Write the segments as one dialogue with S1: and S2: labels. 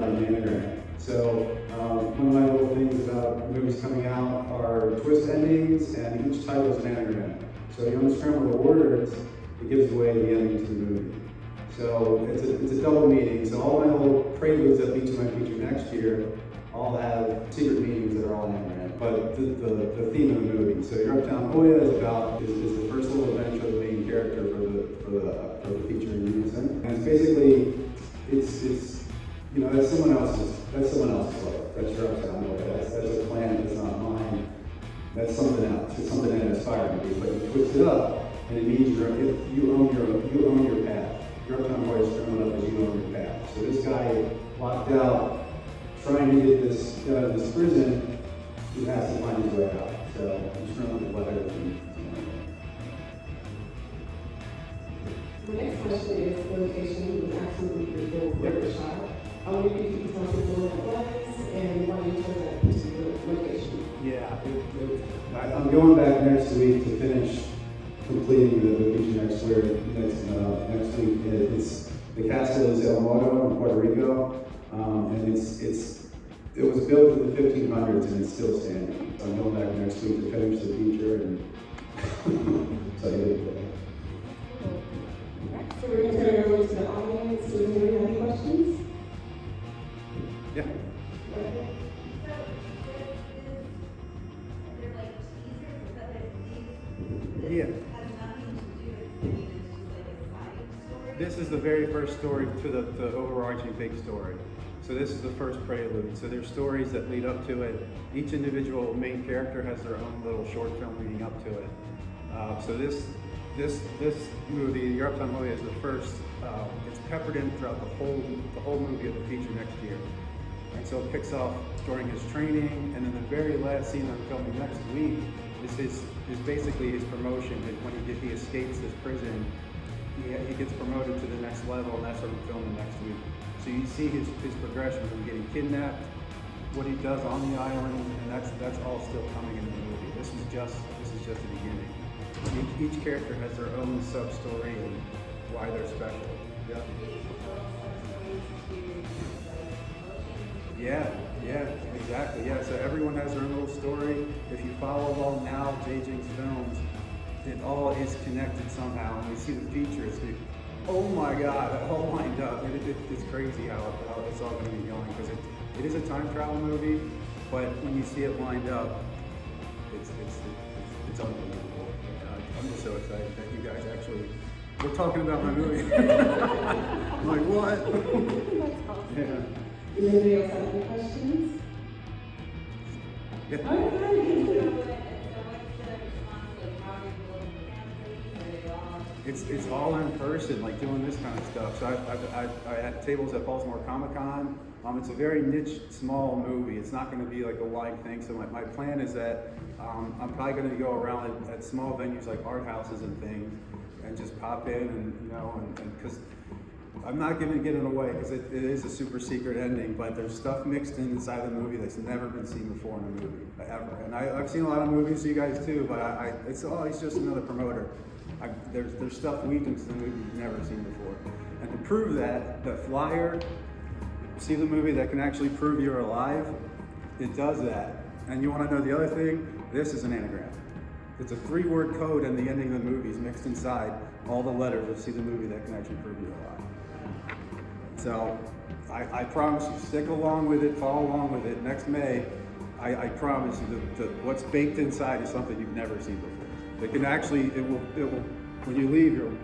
S1: about an anagram. So one of my little things about movies coming out are twist endings, and each title is an anagram. So you unscramble the words, it gives away the ending to the movie. So it's a double meaning. So all my little preludes that lead to my feature next year all have secret meanings that are all anagram. But the theme of the movie. So Your Uptown Hoya is the first little adventure of the main character for the feature in unison. And it's basically it's you know that's someone else's life. That's Your Uptown Hoya. That's a plan. That's not mine. That's something else. It's something that inspired me. But you twist it up, and it means you own your path. Your Uptown Hoya is coming up as you own your path. So this guy locked out, trying to get this out of this prison, he has to find his way out. So he's struggling with letters and
S2: The next question is location was absolutely beautiful with the child. I wonder if you could tell people what that was and why you chose that particular location.
S1: Yeah, I'm going back next week to finish completing the feature next week. It's the castle is El Modo in Puerto Rico, and it was built in the 1500s and it's still standing. So I'm going back next week to finish the feature and so
S2: So we're going to turn it over to the audience. Does anyone have any questions?
S1: yeah.
S3: Yeah. This is the very first story to the overarching big story. So this is the first prelude. So there's stories that lead up to it. Each individual main character has their own little short film leading up to it. So this movie, Your Uptown Hoya, is the first. It's peppered in throughout the whole movie of the feature next year. And so it picks off during his training, and then the very last scene I'm filming next week is basically his promotion. When he escapes this prison, he gets promoted to the next level, and that's what I'm filming next week. So you see his progression from getting kidnapped, what he does on the island, and that's all still coming in the movie. This is just the beginning. Each character has their own sub story and why they're special. Yeah, exactly. Yeah, so everyone has their own little story. If you follow along now, Jinx films, it all is connected somehow. And we see the features. Oh my God, it all lined up. It's crazy how it's all going to be going, because it is a time travel movie, but when you see it lined up, it's unbelievable. I'm just so excited that you guys actually were talking about my movie. I'm like, what?
S2: That's awesome.
S3: Yeah.
S2: Does anybody else have any questions?
S3: Yeah. It's all in person, like doing this kind of stuff. So I had tables at Baltimore Comic-Con. It's a very niche, small movie. It's not going to be like a wide thing. So my plan is that I'm probably going to go around at small venues like art houses and things, and just pop in and because I'm not going to get it away, because it is a super secret ending, but there's stuff mixed inside the movie that's never been seen before in a movie, ever. And I've seen a lot of movies, you guys too, but he's just another promoter. There's stuff weaved into the movie you've never seen before. And to prove that, the flyer, see the movie that can actually prove you're alive, it does that. And you want to know the other thing? This is an anagram. It's a 3-word code, and the ending of the movie is mixed inside all the letters of see the movie that can actually prove you're alive. So I promise you, stick along with it, follow along with it. Next May, I promise you that what's baked inside is something you've never seen before. It can actually, it will, when you leave, you'll,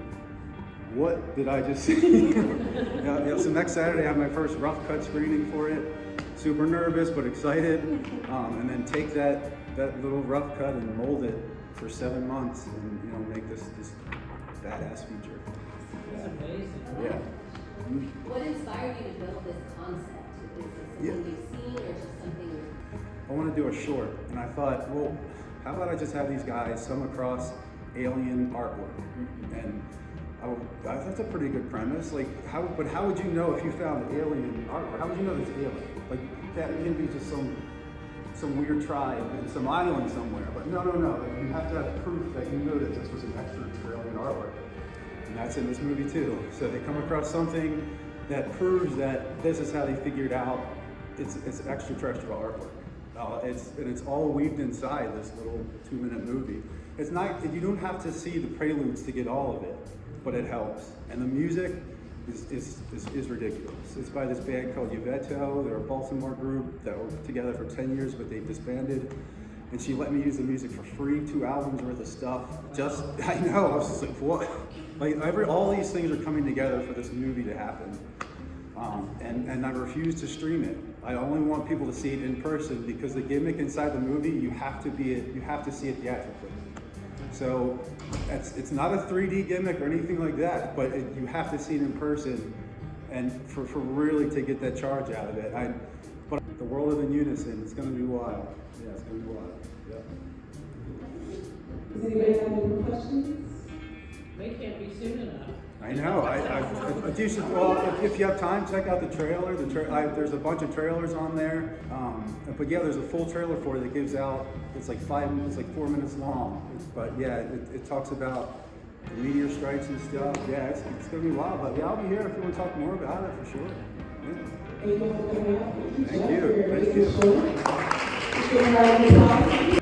S3: what did I just see? So next Saturday I have my first rough cut screening for it. Super nervous, but excited. And then take that little rough cut and mold it for 7 months and make this badass feature.
S4: That's amazing.
S3: Yeah.
S5: What inspired you to build this concept? Is it something you've seen or just something?
S3: I want to do a short, and I thought, well, how about I just have these guys come across alien artwork? And that's a pretty good premise. Like, how would you know if you found alien artwork? How would you know it's alien? Like, that can be just some weird tribe in some island somewhere. But no. You have to have proof that you know that this was an extraterrestrial artwork. And that's in this movie too. So they come across something, that proves that this is how they figured out it's extraterrestrial artwork. It's all weaved inside this little 2-minute movie. It's not, you don't have to see the preludes to get all of it, but it helps. And the music is ridiculous. It's by this band called Yvetto. They're a Baltimore group that were together for 10 years, but they disbanded. And she let me use the music for free, 2 albums worth of stuff. I know, I was just like, what? Like all these things are coming together for this movie to happen. And I refuse to stream it. I only want people to see it in person because the gimmick inside the movie, you have to see it theatrically. So it's not a 3D gimmick or anything like that, but you have to see it in person, and for really to get that charge out of it. But the world of in unison, it's going to be wild. Yeah, it's going to be wild. Yeah.
S2: Does anybody have any more questions?
S4: They can't be soon enough.
S3: I know. You should, well, if you have time, check out the trailer. There's a bunch of trailers on there. But yeah, there's a full trailer for it that gives out. It's like 4 minutes long. But yeah, it talks about the meteor strikes and stuff. Yeah, it's gonna be wild. But yeah, I'll be here if you want to talk more about it for sure. Yeah.
S2: Thank you for coming out.
S3: Thank you. Thank you.
S2: Thank you.